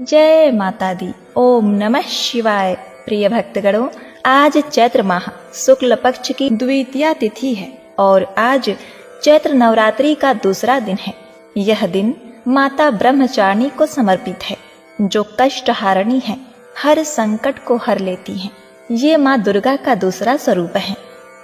जय माता दी। ओम नमः शिवाय। प्रिय भक्तगणों, आज चैत्र माह शुक्ल पक्ष की द्वितीया तिथि है और आज चैत्र नवरात्रि का दूसरा दिन है। यह दिन माता ब्रह्मचारिणी को समर्पित है, जो कष्ट हारिणी है, हर संकट को हर लेती हैं। ये माँ दुर्गा का दूसरा स्वरूप है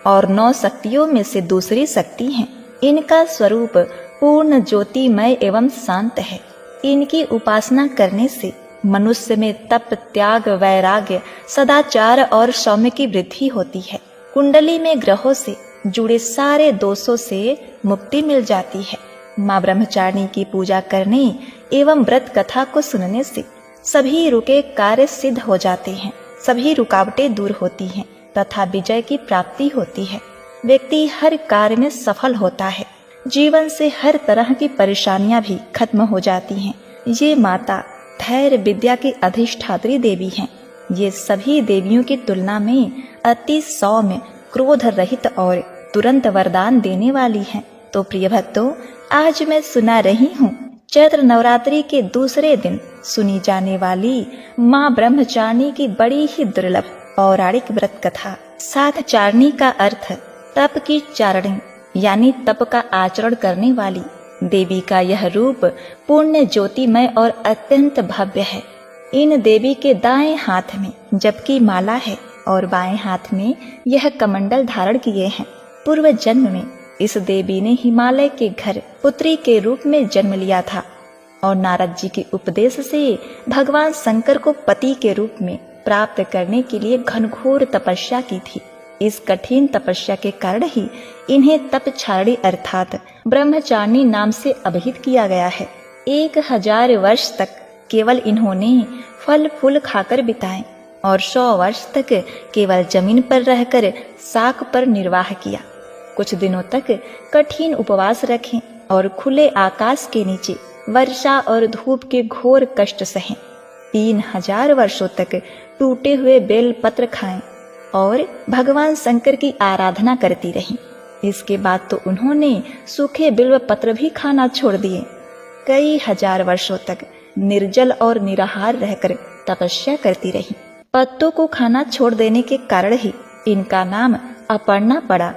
और 9 शक्तियों में से दूसरी शक्ति है। इनका स्वरूप पूर्ण ज्योतिमय एवं शांत है। इनकी उपासना करने से मनुष्य में तप, त्याग, वैराग्य, सदाचार और सौम्य की वृद्धि होती है। कुंडली में ग्रहों से जुड़े सारे दोषों से मुक्ति मिल जाती है। माँ ब्रह्मचारिणी की पूजा करने एवं व्रत कथा को सुनने से सभी रुके कार्य सिद्ध हो जाते हैं, सभी रुकावटें दूर होती हैं तथा विजय की प्राप्ति होती है। व्यक्ति हर कार्य में सफल होता है। जीवन से हर तरह की परेशानियां भी खत्म हो जाती हैं। ये माता धैर्य विद्या की अधिष्ठात्री देवी हैं। ये सभी देवियों की तुलना में अति सौम्य, क्रोध रहित और तुरंत वरदान देने वाली हैं। तो प्रिय भक्तों, आज मैं सुना रही हूँ चैत्र नवरात्रि के दूसरे दिन सुनी जाने वाली माँ ब्रह्मचारिणी की बड़ी ही दुर्लभ पौराणिक व्रत कथा। साथ चारिणी का अर्थ तप की चारिणी यानी तप का आचरण करने वाली देवी का यह रूप पुण्य, ज्योतिमय और अत्यंत भव्य है। इन देवी के दाएं हाथ में जबकि माला है और बाएं हाथ में यह कमंडल धारण किए हैं। पूर्व जन्म में इस देवी ने हिमालय के घर पुत्री के रूप में जन्म लिया था और नारद जी के उपदेश से भगवान शंकर को पति के रूप में प्राप्त करने के लिए घनघोर तपस्या की थी। इस कठिन तपस्या के कारण ही इन्हें तपचारिणी अर्थात ब्रह्मचारिणी नाम से अभिहित किया गया है। 1000 वर्ष तक केवल इन्होंने फल फूल खाकर बिताए और 100 वर्ष तक केवल जमीन पर रहकर साख पर निर्वाह किया। कुछ दिनों तक कठिन उपवास रखें और खुले आकाश के नीचे वर्षा और धूप के घोर कष्ट सहें। 3000 वर्षों तक टूटे हुए बेल पत्र खाएं और भगवान शंकर की आराधना करती रहीं। इसके बाद तो उन्होंने सूखे बिल्व पत्र भी खाना छोड़ दिए। कई हजार वर्षों तक निर्जल और निराहार रहकर तपस्या करती रहीं। पत्तों को खाना छोड़ देने के कारण ही इनका नाम अपर्णा पड़ा।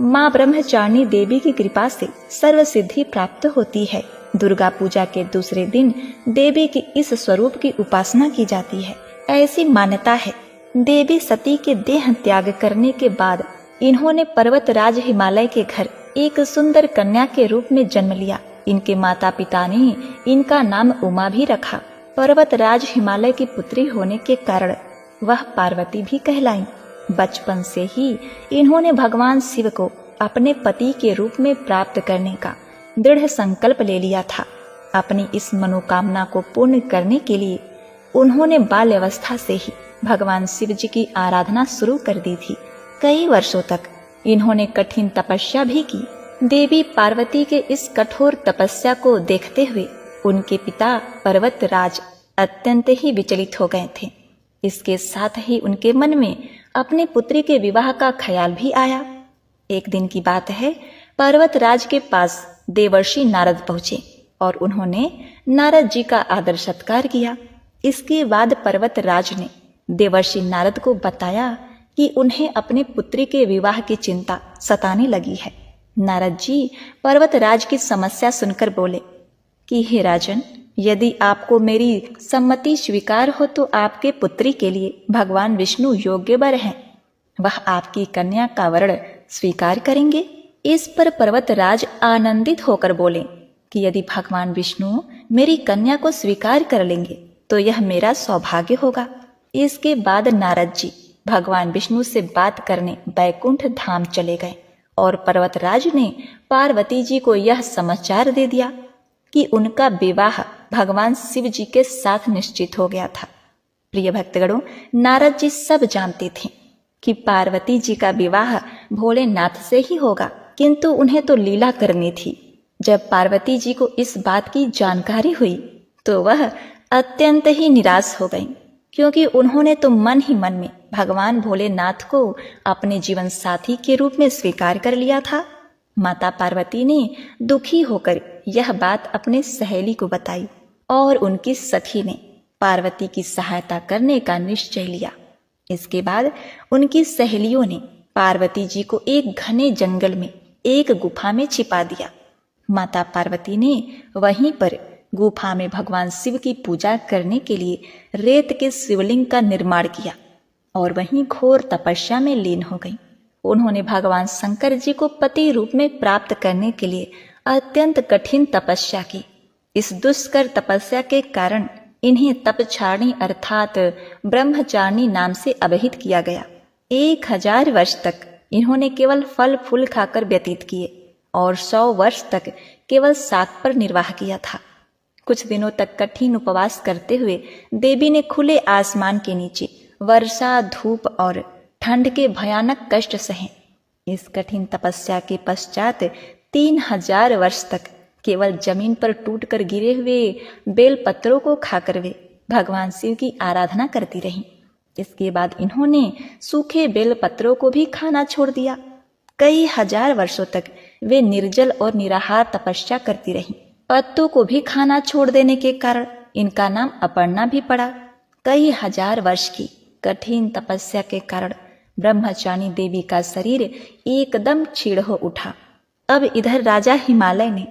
माँ ब्रह्मचारिणी देवी की कृपा से सर्व सिद्धि प्राप्त होती है। दुर्गा पूजा के दूसरे दिन देवी की इस स्वरूप की उपासना की जाती है। ऐसी मान्यता है, देवी सती के देह त्याग करने के बाद इन्होंने पर्वतराज हिमालय के घर एक सुंदर कन्या के रूप में जन्म लिया। इनके माता पिता ने इनका नाम उमा भी रखा। पर्वतराज हिमालय की पुत्री होने के कारण वह पार्वती भी कहलाई। बचपन से ही इन्होंने भगवान शिव को अपने पति के रूप में प्राप्त करने का दृढ़ संकल्प ले लिया था। अपनी इस मनोकामना को पूर्ण करने के लिए उन्होंने बाल्यावस्था से ही भगवान शिव जी की आराधना शुरू कर दी थी। कई वर्षों तक इन्होंने कठिन तपस्या भी की। देवी पार्वती के इस कठोर तपस्या को देखते हुए उनके पिता पर्वतराज अत्यंत ही विचलित हो गए थे। इसके साथ ही उनके मन में अपनी पुत्री के विवाह का ख्याल भी आया। एक दिन की बात है, पर्वतराज के पास देवर्षि नारद पहुंचे और उन्होंने नारद जी का आदर सत्कार किया। इसके बाद पर्वतराज ने देवर्षि नारद को बताया कि उन्हें अपने पुत्री के विवाह की चिंता सताने लगी है। नारद जी पर्वतराज की समस्या सुनकर बोले कि हे राजन, यदि आपको मेरी सम्मति स्वीकार हो तो आपके पुत्री के लिए भगवान विष्णु योग्य वर हैं। वह आपकी कन्या का वरण स्वीकार करेंगे। इस पर पर्वतराज आनंदित होकर बोले कि यदि भगवान विष्णु मेरी कन्या को स्वीकार कर लेंगे तो यह मेरा सौभाग्य होगा। इसके बाद नारद जी भगवान विष्णु से बात करने बैकुंठ धाम चले गए और पर्वतराज ने पार्वती जी को यह समाचार दे दिया कि उनका विवाह भगवान शिव जी के साथ निश्चित हो गया था। प्रिय भक्तगणों, नारद जी सब जानते थे कि पार्वती जी का विवाह भोलेनाथ से ही होगा, किंतु उन्हें तो लीला करनी थी। जब पार्वती जी को इस बात की जानकारी हुई तो वह अत्यंत ही निराश हो गई, क्योंकि उन्होंने तो मन ही मन में भगवान भोलेनाथ को अपने जीवन साथी के रूप में स्वीकार कर लिया था। माता पार्वती ने दुखी होकर यह बात अपने सहेली को बताई और उनकी सखी ने पार्वती की सहायता करने का निश्चय लिया। इसके बाद उनकी सहेलियों ने पार्वती जी को एक घने जंगल में एक गुफा में छिपा दिया। माता पार्वती ने वहीं पर गुफा में भगवान शिव की पूजा करने के लिए रेत के शिवलिंग का निर्माण किया और वहीं घोर तपस्या में लीन हो गई। उन्होंने भगवान शंकर जी को पति रूप में प्राप्त करने के लिए अत्यंत कठिन तपस्या की। इस दुष्कर तपस्या के कारण इन्हें तपचारिणी अर्थात ब्रह्मचारिणी नाम से अभिहित किया गया। 1000 वर्ष तक इन्होंने केवल फल फूल खाकर व्यतीत किए और 100 वर्ष तक केवल शाक पर निर्वाह किया था। कुछ दिनों तक कठिन उपवास करते हुए देवी ने खुले आसमान के नीचे वर्षा, धूप और ठंड के भयानक कष्ट सहे। इस कठिन तपस्या के पश्चात 3000 वर्ष तक केवल जमीन पर टूटकर गिरे हुए बेल पत्रों को खाकर वे भगवान शिव की आराधना करती रहीं। इसके बाद इन्होंने सूखे बेल पत्रों को भी खाना छोड़ दिया। कई हजार वर्षों तक वे निर्जल और निराहार तपस्या करती रहीं। पत्तों को भी खाना छोड़ देने के कारण इनका नाम अपर्णा भी पड़ा। कई हजार वर्ष की कठिन तपस्या के कारण ब्रह्मचारिणी देवी का शरीर एकदम क्षीण हो उठा। अब इधर राजा हिमालय ने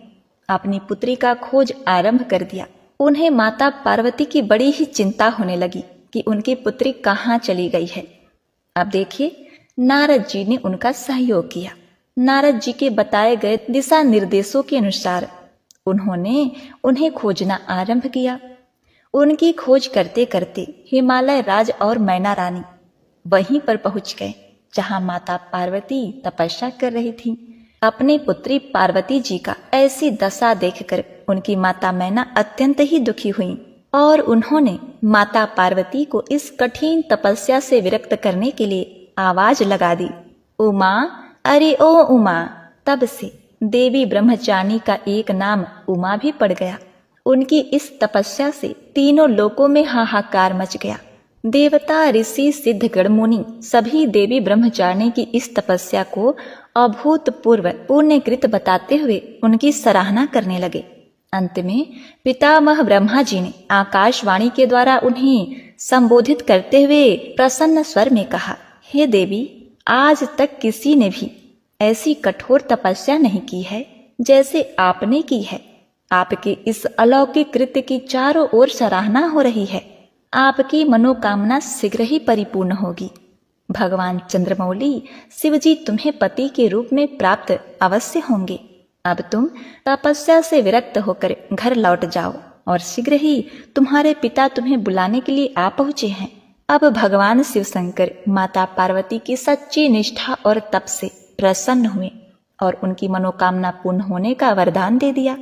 अपनी पुत्री का खोज आरंभ कर दिया। उन्हें माता पार्वती की बड़ी ही चिंता होने लगी कि उनकी पुत्री कहाँ चली गई है। अब देखिए, नारद जी ने उनका सहयोग किया। नारद जी के बताए गए दिशा निर्देशों के अनुसार उन्होंने उन्हें खोजना आरंभ किया। उनकी खोज करते करते हिमालय राज और मैना रानी वहीं पर पहुंच गए जहां माता पार्वती तपस्या कर रही थी। अपनी पुत्री पार्वती जी का ऐसी दशा देखकर उनकी माता मैना अत्यंत ही दुखी हुई और उन्होंने माता पार्वती को इस कठिन तपस्या से विरक्त करने के लिए आवाज लगा दी, उमा, अरे ओ उमा। तब से देवी ब्रह्मचारिणी का एक नाम उमा भी पड़ गया। उनकी इस तपस्या से तीनों लोकों में हाहाकार मच गया। देवता, ऋषि, सिद्ध, गण, मुनि सभी देवी ब्रह्मचारिणी की इस तपस्या को अभूतपूर्व पुण्यकृत बताते हुए उनकी सराहना करने लगे। अंत में पितामह ब्रह्मा जी ने आकाशवाणी के द्वारा उन्हें संबोधित करते हुए प्रसन्न स्वर में कहा, हे देवी, आज तक किसी ने भी ऐसी कठोर तपस्या नहीं की है जैसे आपने की है। आपके इस अलौकिक कृत्य की चारों ओर सराहना हो रही है। आपकी मनोकामना शीघ्र ही परिपूर्ण होगी। भगवान चंद्रमौली शिवजी तुम्हें पति के रूप में प्राप्त अवश्य होंगे। अब तुम तपस्या से विरक्त होकर घर लौट जाओ और शीघ्र ही तुम्हारे पिता तुम्हें बुलाने के लिए आ पहुंचे हैं। अब भगवान शिव शंकर माता पार्वती की सच्ची निष्ठा और तप से प्रसन्न हुए और उनकी मनोकामना पूर्ण होने का वरदान दे दिया।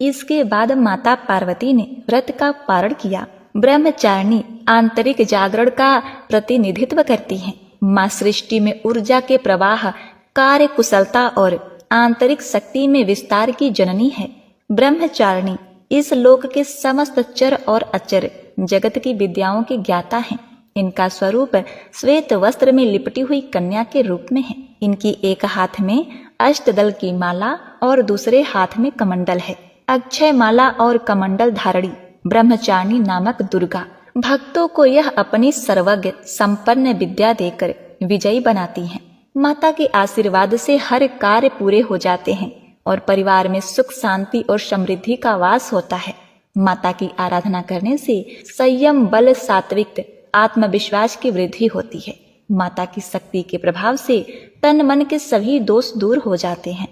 इसके बाद माता पार्वती ने व्रत का पारण किया। ब्रह्मचारिणी आंतरिक जागरण का प्रतिनिधित्व करती हैं। माँ सृष्टि में ऊर्जा के प्रवाह, कार्य कुशलता और आंतरिक शक्ति में विस्तार की जननी है। ब्रह्मचारिणी इस लोक के समस्त चर और अचर जगत की विद्याओं के ज्ञाता हैं। इनका स्वरूप श्वेत वस्त्र में लिपटी हुई कन्या के रूप में है। इनकी एक हाथ में अष्टदल की माला और दूसरे हाथ में कमंडल है। अक्षय माला और कमंडल धारणी ब्रह्मचारिणी नामक दुर्गा भक्तों को यह अपनी सर्वज्ञ संपन्न विद्या देकर विजयी बनाती हैं। माता के आशीर्वाद से हर कार्य पूरे हो जाते हैं और परिवार में सुख, शांति और समृद्धि का वास होता है। माता की आराधना करने से संयम, बल, सात्विक, आत्मविश्वास की वृद्धि होती है। माता की शक्ति के प्रभाव से तन मन के सभी दोष दूर हो जाते हैं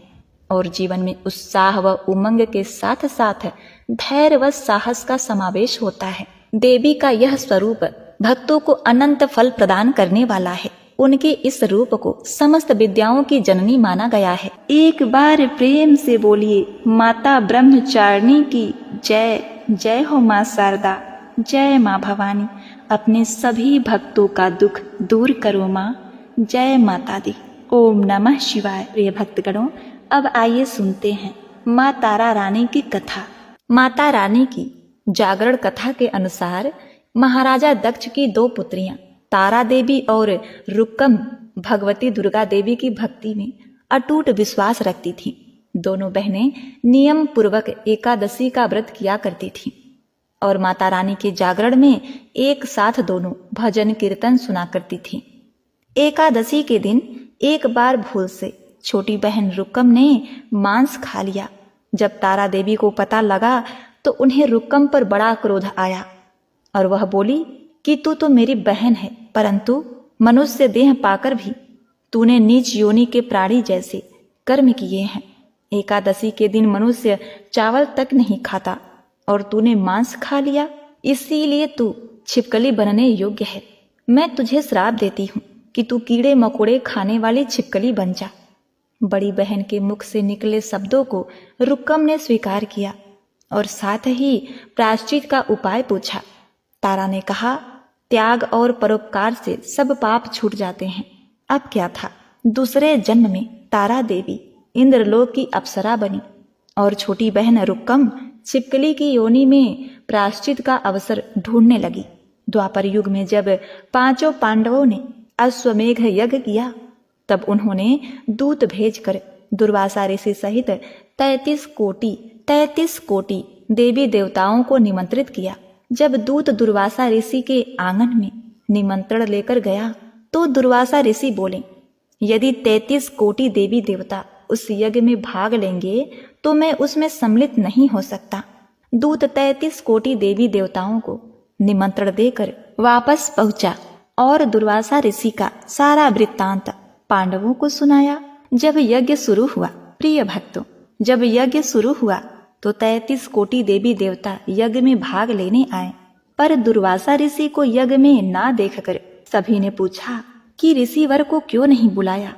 और जीवन में उत्साह व उमंग के साथ साथ धैर्य व साहस का समावेश होता है। देवी का यह स्वरूप भक्तों को अनंत फल प्रदान करने वाला है। उनके इस रूप को समस्त विद्याओं की जननी माना गया है। एक बार प्रेम से बोलिए, माता ब्रह्मचारिणी की जय। जय हो माँ शारदा, जय माँ भवानी। अपने सभी भक्तों का दुख दूर करो माँ। जय माता दी। ओम नमः शिवाय। प्रिय भक्तगणों, अब आइए सुनते हैं माँ तारा रानी की कथा। माता रानी की जागरण कथा के अनुसार महाराजा दक्ष की 2 पुत्रियां तारा देवी और रुक्कम भगवती दुर्गा देवी की भक्ति में अटूट विश्वास रखती थीं। दोनों बहनें नियम पूर्वक एकादशी का व्रत किया करती थीं और माता रानी के जागरण में एक साथ दोनों भजन कीर्तन सुना करती थी। एकादशी के दिन एक बार भूल से छोटी बहन रुक्कम ने मांस खा लिया। जब तारा देवी को पता लगा तो उन्हें रुक्कम पर बड़ा क्रोध आया और वह बोली कि तू तो मेरी बहन है, परंतु मनुष्य देह पाकर भी तूने नीच योनि के प्राणी जैसे कर्म किए हैं। एकादशी के दिन मनुष्य चावल तक नहीं खाता और तूने मांस खा लिया, इसीलिए तू छिपकली बनने योग्य है। मैं तुझे श्राप देती हूँ कि तू कीड़े मकोड़े खाने वाली छिपकली बन जा। बड़ी बहन के मुख से निकले शब्दों को रुक्कम ने स्वीकार किया और साथ ही प्रायश्चित का उपाय पूछा। तारा ने कहा, त्याग और परोपकार से सब पाप छूट जाते हैं। अब क्या था, दूसरे जन्म में तारा देवी इंद्रलोक की अप्सरा बनी और छोटी बहन रुक्कम छिपकली की योनि में प्रायश्चित का अवसर ढूंढने लगी। द्वापर युग में जब 5 पांडवों ने अश्वमेघ यज्ञ किया तब उन्होंने दूत भेजकर दुर्वासा ऋषि सहित 33 कोटि देवी देवताओं को निमंत्रित किया। जब दूत दुर्वासा ऋषि के आंगन में निमंत्रण लेकर गया तो दुर्वासा ऋषि बोले, यदि 33 कोटि देवी देवता उस यज्ञ में भाग लेंगे तो मैं उसमें सम्मिलित नहीं हो सकता। दूत 33 कोटि देवी देवताओं को निमंत्रण देकर वापस पहुंचा और दुर्वासा ऋषि का सारा वृत्तांत पांडवों को सुनाया। जब यज्ञ शुरू हुआ, प्रिय भक्तों, जब यज्ञ शुरू हुआ तो 33 कोटि देवी देवता यज्ञ में भाग लेने आए, पर दुर्वासा ऋषि को यज्ञ में ना देखकर सभी ने पूछा कि ऋषिवर को क्यों नहीं बुलाया।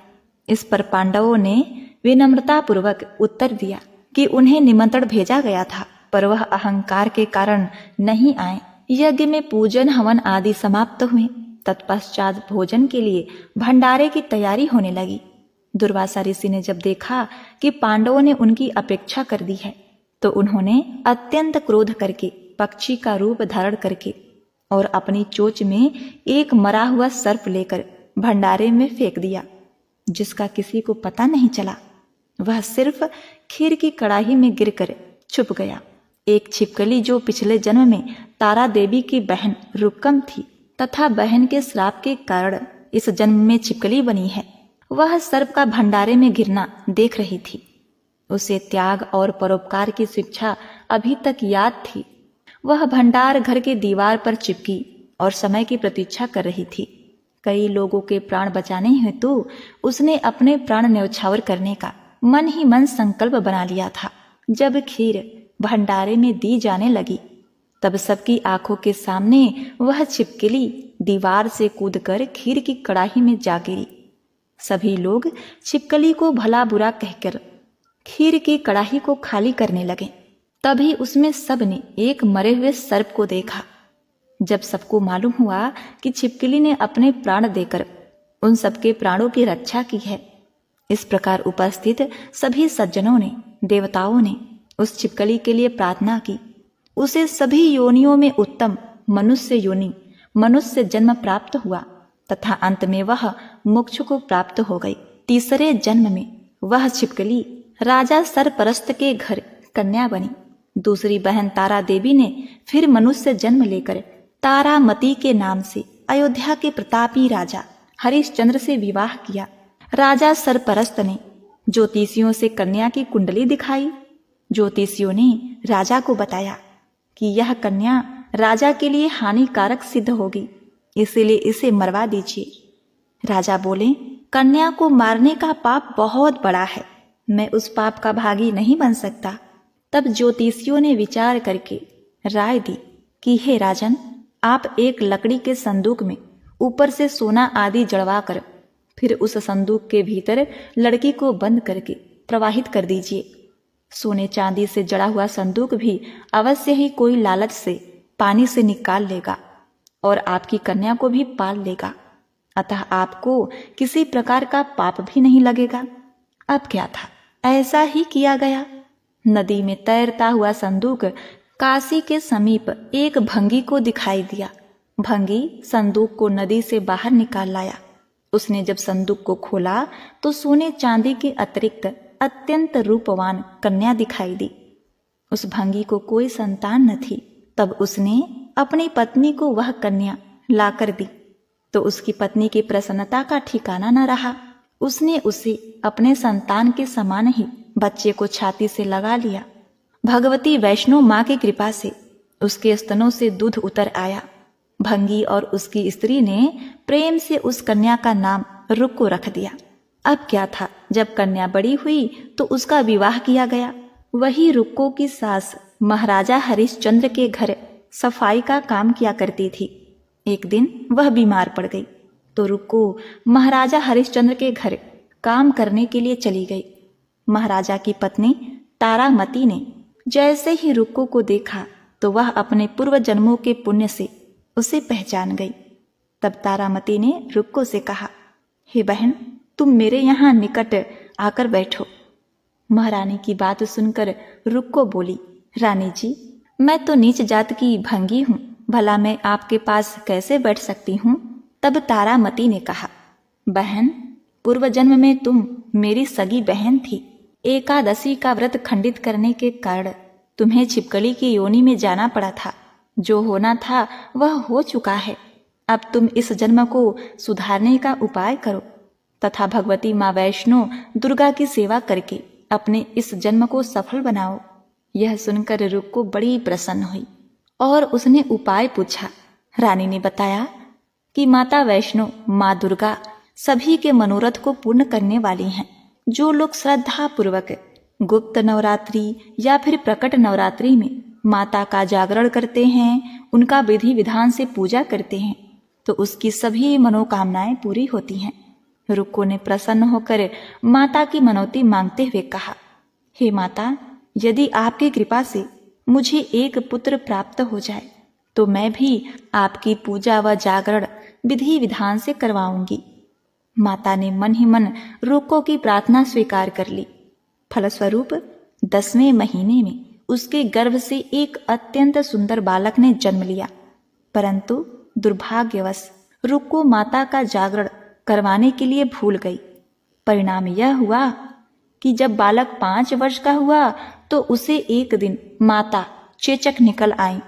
इस पर पांडवों ने विनम्रता पूर्वक उत्तर दिया कि उन्हें निमंत्रण भेजा गया था, पर वह अहंकार के कारण नहीं आए। यज्ञ में पूजन हवन आदि समाप्त हुए। तत्पश्चात भोजन के लिए भंडारे की तैयारी होने लगी। दुर्वासा ऋषि ने जब देखा कि पांडवों ने उनकी अपेक्षा कर दी है तो उन्होंने अत्यंत क्रोध करके पक्षी का रूप धारण करके और अपनी चोंच में एक मरा हुआ सर्प लेकर भंडारे में फेंक दिया, जिसका किसी को पता नहीं चला। वह सिर्फ खीर की कड़ाही में गिरकर छुप गया। एक छिपकली जो पिछले जन्म में तारा देवी की बहन रुक्कम थी तथा बहन के श्राप के कारण इस जन्म में छिपकली बनी है, वह सर्प का भंडारे में गिरना देख रही थी। उसे त्याग और परोपकार की शिक्षा अभी तक याद थी। वह भंडार घर के दीवार पर चिपकी और समय की प्रतीक्षा कर रही थी। कई लोगों के प्राण बचाने हेतु उसने अपने प्राण न्यौछावर करने का मन ही मन संकल्प बना लिया था। जब खीर भंडारे में दी जाने लगी तब सबकी आंखों के सामने वह छिपकली दीवार से कूदकर खीर की कड़ाही में जा गिरी। सभी लोग छिपकली को भला बुरा कहकर खीर की कड़ाही को खाली करने लगे। तभी उसमें सबने एक मरे हुए सर्प को देखा। जब सबको मालूम हुआ कि छिपकली ने अपने प्राण देकर उन सबके प्राणों की रक्षा की है, इस प्रकार उपस्थित सभी सज्जनों ने, देवताओं ने उस छिपकली के लिए प्रार्थना की। उसे सभी योनियों में उत्तम मनुष्य जन्म प्राप्त हुआ तथा अंत में वह मोक्ष को प्राप्त हो गई। तीसरे जन्म में वह छिपकली राजा सरपरस्त के घर कन्या बनी। दूसरी बहन तारा देवी ने फिर मनुष्य जन्म लेकर तारामती के नाम से अयोध्या के प्रतापी राजा हरिश्चंद्र से विवाह किया। राजा सरपरस्त ने ज्योतिषियों से कन्या की कुंडली दिखाई। ज्योतिषियों ने राजा को बताया कि यह कन्या राजा के लिए हानिकारक सिद्ध होगी, इसीलिए इसे मरवा दीजिए। राजा बोले, कन्या को मारने का पाप बहुत बड़ा है, मैं उस पाप का भागी नहीं बन सकता। तब ज्योतिषियों ने विचार करके राय दी कि हे राजन, आप एक लकड़ी के संदूक में ऊपर से सोना आदि जड़वा कर फिर उस संदूक के भीतर लड़की को बंद करके प्रवाहित कर दीजिए। सोने चांदी से जड़ा हुआ संदूक भी अवश्य ही कोई लालच से पानी से निकाल लेगा और आपकी कन्या को भी पाल लेगा, अतः आपको किसी प्रकार का पाप भी नहीं लगेगा। अब क्या था, ऐसा ही किया गया। नदी में तैरता हुआ संदूक काशी के समीप एक भंगी को दिखाई दिया। भंगी संदूक को नदी से बाहर निकाल लाया। उसने जब संदूक को खोला तो सोने चांदी के अतिरिक्त अत्यंत रूपवान कन्या दिखाई दी। उस भंगी को कोई संतान न थी, तब उसने अपनी पत्नी को वह कन्या लाकर दी तो उसकी पत्नी की प्रसन्नता का ठिकाना न रहा। उसने उसे अपने संतान के समान ही बच्चे को छाती से लगा लिया। भगवती वैष्णो माँ की कृपा से उसके स्तनों से दूध उतर आया। भंगी और उसकी स्त्री ने प्रेम से उस कन्या का नाम रुक्को रख दिया। अब क्या था, जब कन्या बड़ी हुई तो उसका विवाह किया गया। वही रुक्को की सास महाराजा हरिश्चंद्र के घर सफाई का काम किया करती थी। एक दिन वह बीमार पड़ गई तो रुक्को महाराजा हरिश्चंद्र के घर काम करने के लिए चली गई। महाराजा की पत्नी तारामती ने जैसे ही रुक्को को देखा तो वह अपने पूर्व जन्मों के पुण्य से उसे पहचान गई। तब तारामती ने रुक्को से कहा, हे बहन, तुम मेरे यहाँ निकट आकर बैठो। महारानी की बात सुनकर रुक्को बोली, रानी जी, मैं तो नीच जात की भंगी हूँ, भला मैं आपके पास कैसे बैठ सकती हूँ। तब तारामती ने कहा, बहन, पूर्व जन्म में तुम मेरी सगी बहन थी। एकादशी का व्रत खंडित करने के कारण तुम्हें छिपकली की योनि में जाना पड़ा था। जो होना था वह हो चुका है। अब तुम इस जन्म को सुधारने का उपाय करो तथा भगवती माँ वैष्णो दुर्गा की सेवा करके अपने इस जन्म को सफल बनाओ। यह सुनकर रुक्को बड़ी प्रसन्न हुई और उसने उपाय पूछा। रानी ने बताया कि माता वैष्णो माँ दुर्गा सभी के मनोरथ को पूर्ण करने वाली हैं। जो लोग श्रद्धा पूर्वक गुप्त नवरात्रि या फिर प्रकट नवरात्रि में माता का जागरण करते हैं, उनका विधि विधान से पूजा करते हैं, तो उसकी सभी मनोकामनाएं पूरी होती हैं। रुक्को ने प्रसन्न होकर माता की मनौती मांगते हुए कहा, हे माता, यदि आपकी कृपा से मुझे एक पुत्र प्राप्त हो जाए तो मैं भी आपकी पूजा व जागरण विधि विधान से करवाऊंगी। माता ने मन ही मन रुक्को की प्रार्थना स्वीकार कर ली। फलस्वरूप 10वें महीने में उसके गर्भ से एक अत्यंत सुंदर बालक ने जन्म लिया। परंतु दुर्भाग्यवश रुक्को माता का जागरण करवाने के लिए भूल गई। परिणाम यह हुआ कि जब बालक 5 वर्ष का हुआ तो उसे एक दिन माता चेचक निकल आई।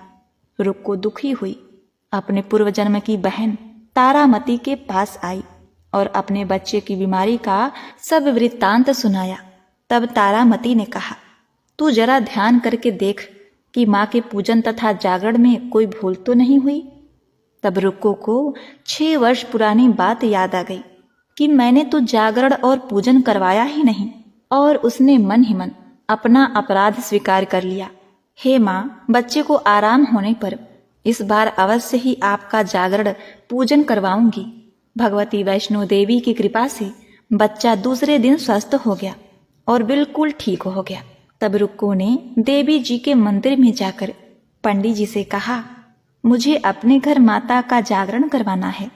रुक्को दुखी हुई, अपने पूर्व जन्म की बहन तारामती के पास आई और अपने बच्चे की बीमारी का सब वृत्तांत सुनाया। तब तारामती ने कहा, तू जरा ध्यान करके देख कि माँ के पूजन तथा जागरण में कोई भूल तो नहीं हुई। तब रुक्को को 6 वर्ष पुरानी बात याद आ गई कि मैंने तो जागरण और पूजन करवाया ही नहीं, और उसने मन ही मन अपना अपराध स्वीकार कर लिया। हे माँ, बच्चे को आराम होने पर इस बार अवश्य ही आपका जागरण पूजन करवाऊंगी। भगवती वैष्णो देवी की कृपा से बच्चा दूसरे दिन स्वस्थ हो गया और बिल्कुल ठीक हो गया। तब रुक्को ने देवी जी के मंदिर में जाकर पंडित जी से कहा, मुझे अपने घर माता का जागरण करवाना है,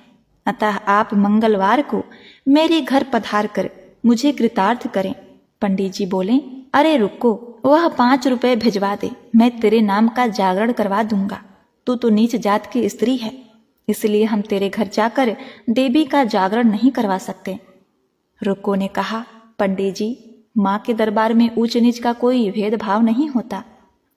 अतः आप मंगलवार को मेरे घर पधार कर मुझे कृतार्थ करें। पंडित जी बोले, अरे रुक्को, वह 5 रुपए भिजवा दे, मैं तेरे नाम का जागरण करवा दूंगा। तू तो नीच जात की स्त्री है, इसलिए हम तेरे घर जाकर देवी का जागरण नहीं करवा सकते। रुक्को ने कहा, पंडित जी, माँ के दरबार में ऊंच नीच का कोई भेदभाव नहीं होता।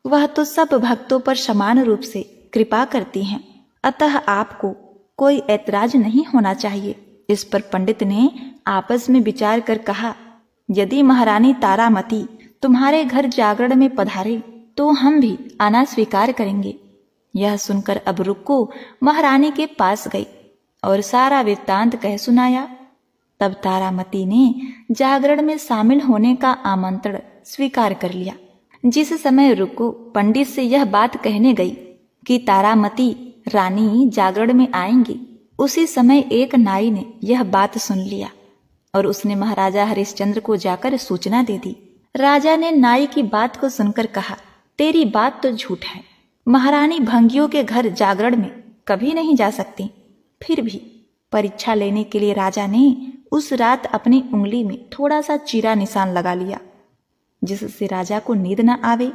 वह तो सब भक्तों पर समान रूप से कृपा करती हैं, अतः आपको कोई ऐतराज नहीं होना चाहिए। इस पर पंडित ने आपस में विचार कर कहा, यदि महारानी तारामती तुम्हारे घर जागरण में पधारे तो हम भी आना स्वीकार करेंगे। यह सुनकर अब रुक्को महारानी के पास गई और सारा वृत्तांत कह सुनाया। तब तारामती ने जागरण में शामिल होने का आमंत्रण स्वीकार कर लिया। जिस समय रुक्को पंडित से यह बात कहने गई कि तारामती रानी जागरण में आएंगी, उसी समय एक नाई ने यह बात सुन लिया और उसने महाराजा हरिश्चंद्र को जाकर सूचना दे दी। राजा ने नाई की बात को सुनकर कहा, तेरी बात तो झूठ है, महारानी भंगियों के घर जागरण में कभी नहीं जा सकती। फिर भी परीक्षा लेने के लिए राजा ने उस रात अपनी उंगली में थोड़ा सा चीरा निशान लगा लिया, जिससे राजा को नींद न आवे।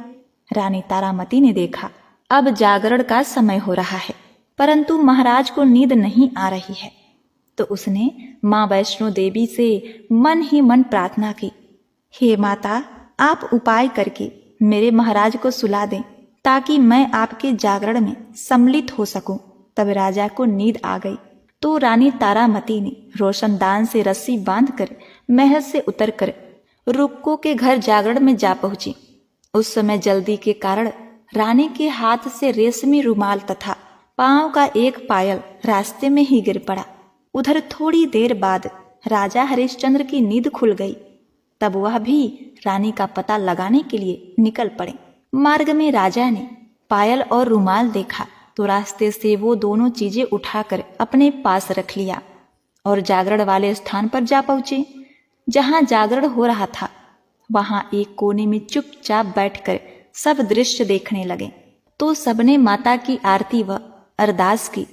रानी तारामती ने देखा अब जागरण का समय हो रहा है, परंतु महाराज को नींद नहीं आ रही है, तो उसने माँ वैष्णो देवी से मन ही मन प्रार्थना की, हे माता, आप उपाय करके मेरे महाराज को सुला दें ताकि मैं आपके जागरण में सम्मिलित हो सकूं। तब राजा को नींद आ गई तो रानी तारामती ने रोशनदान से रस्सी बांधकर महल से उतरकर रुक्को के घर जागरण में जा पहुंची। उस समय जल्दी के कारण रानी के हाथ से रेशमी रुमाल तथा पांव का एक पायल रास्ते में ही गिर पड़ा। उधर थोड़ी देर बाद राजा हरिश्चंद्र की नींद खुल गई। तब वह भी रानी का पता लगाने के लिए निकल पड़े। मार्ग में राजा ने पायल और रुमाल देखा तो रास्ते से वो दोनों चीजें उठाकर अपने पास रख लिया और जागरण वाले स्थान पर जा पहुंचे। जहां जागरण हो रहा था वहां एक कोने में चुपचाप बैठकर सब दृश्य देखने लगे। तो सबने माता की आरती व अरदास की।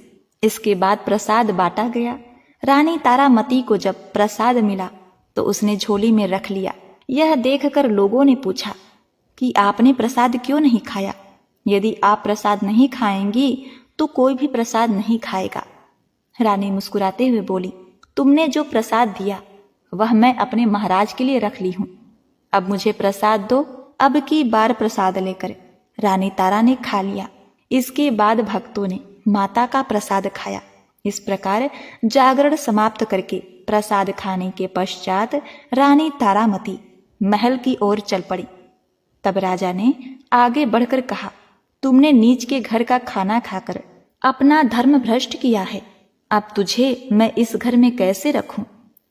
इसके बाद प्रसाद बांटा गया। रानी तारामती को जब प्रसाद मिला तो उसने झोली में रख लिया। यह देखकर लोगों ने पूछा कि आपने प्रसाद क्यों नहीं खाया? यदि आप प्रसाद नहीं खाएंगी तो कोई भी प्रसाद नहीं खाएगा। रानी मुस्कुराते हुए बोली, तुमने जो प्रसाद दिया वह मैं अपने महाराज के लिए रख ली हूं। अब मुझे प्रसाद दो। अब की बार प्रसाद लेकर रानी तारा ने खा लिया। इसके बाद भक्तों ने माता का प्रसाद खाया। इस प्रकार जागरण समाप्त करके प्रसाद खाने के पश्चात रानी तारामती महल की ओर चल पड़ी। तब राजा ने आगे बढ़कर कहा, तुमने नीच के घर का खाना खाकर अपना धर्म भ्रष्ट किया है। अब तुझे मैं इस घर में कैसे रखूं?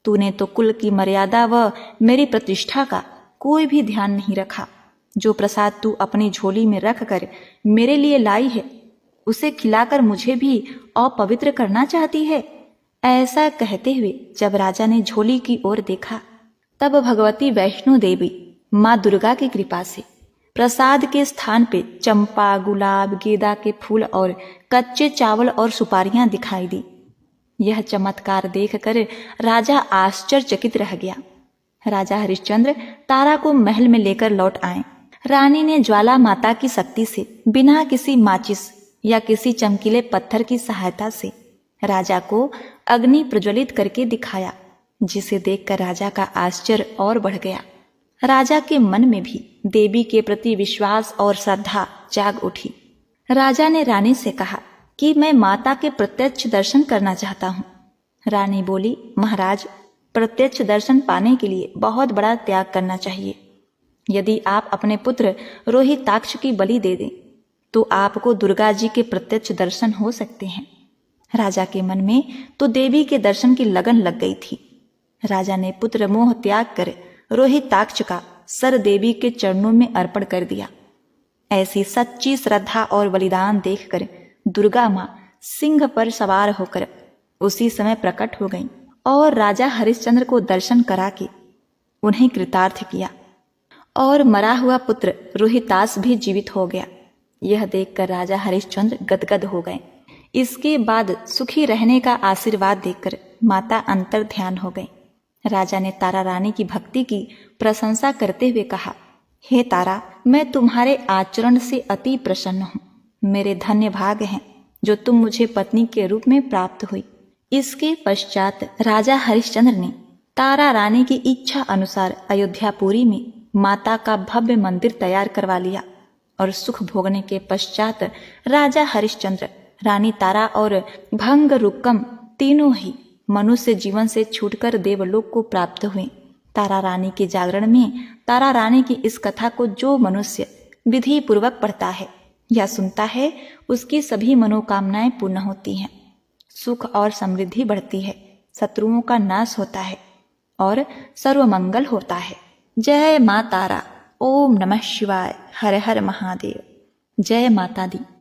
तूने तो कुल की मर्यादा व मेरी प्रतिष्ठा का कोई भी ध्यान नहीं रखा। जो प्रसाद तू अपनी झोली में रख कर मेरे लिए लाई है उसे खिलाकर मुझे भी अपवित्र करना चाहती है। ऐसा कहते हुए जब राजा ने झोली की ओर देखा तब भगवती वैष्णो देवी माँ दुर्गा की कृपा से प्रसाद के स्थान पे चंपा, गुलाब, गेंदा के फूल और कच्चे चावल और सुपारियां दिखाई दी। यह चमत्कार देखकर राजा आश्चर्यचकित रह गया। राजा हरिश्चंद्र तारा को महल में लेकर लौट आए। रानी ने ज्वाला माता की शक्ति से बिना किसी माचिस या किसी चमकीले पत्थर की सहायता से राजा को अग्नि प्रज्वलित करके दिखाया, जिसे देखकर राजा का आश्चर्य और बढ़ गया। राजा के मन में भी देवी के प्रति विश्वास और श्रद्धा जाग उठी। राजा ने रानी से कहा कि मैं माता के प्रत्यक्ष दर्शन करना चाहता हूँ। रानी बोली, महाराज, प्रत्यक्ष दर्शन पाने के लिए बहुत बड़ा त्याग करना चाहिए। यदि आप अपने पुत्र रोहिताक्ष की बलि दे दें तो आपको दुर्गा जी के प्रत्यक्ष दर्शन हो सकते हैं। राजा के मन में तो देवी के दर्शन की लगन लग गई थी। राजा ने पुत्र मोह त्याग कर रोहिताक्ष का सर देवी के चरणों में अर्पण कर दिया। ऐसी सच्ची श्रद्धा और बलिदान देखकर दुर्गा माँ सिंह पर सवार होकर उसी समय प्रकट हो गईं और राजा हरिश्चंद्र को दर्शन करा के उन्हें कृतार्थ किया और मरा हुआ पुत्र रोहितास भी जीवित हो गया। यह देखकर राजा हरिश्चंद्र गदगद हो गए। इसके बाद सुखी रहने का आशीर्वाद देकर माता अंतर ध्यान हो गई। राजा ने तारा रानी की भक्ति की प्रशंसा करते हुए कहा, हे तारा, मैं तुम्हारे आचरण से अति प्रसन्न हूँ। मेरे धन्य भाग हैं जो तुम मुझे पत्नी के रूप में प्राप्त हुई। इसके पश्चात राजा हरिश्चंद्र ने तारा रानी की इच्छा अनुसार अयोध्यापुरी में माता का भव्य मंदिर तैयार करवा लिया और सुख भोगने के पश्चात राजा हरिश्चंद्र, रानी तारा और भंग रुक्कम तीनों ही मनुष्य जीवन से छूटकर देवलोक को प्राप्त हुए। तारा रानी के जागरण में तारा रानी की इस कथा को जो मनुष्य विधि पूर्वक पढ़ता है या सुनता है उसकी सभी मनोकामनाएं पूर्ण होती हैं, सुख और समृद्धि बढ़ती है, शत्रुओं का नाश होता है और सर्वमंगल होता है। जय माँ तारा। ओम नमः शिवाय। हर हर महादेव। जय माता दी।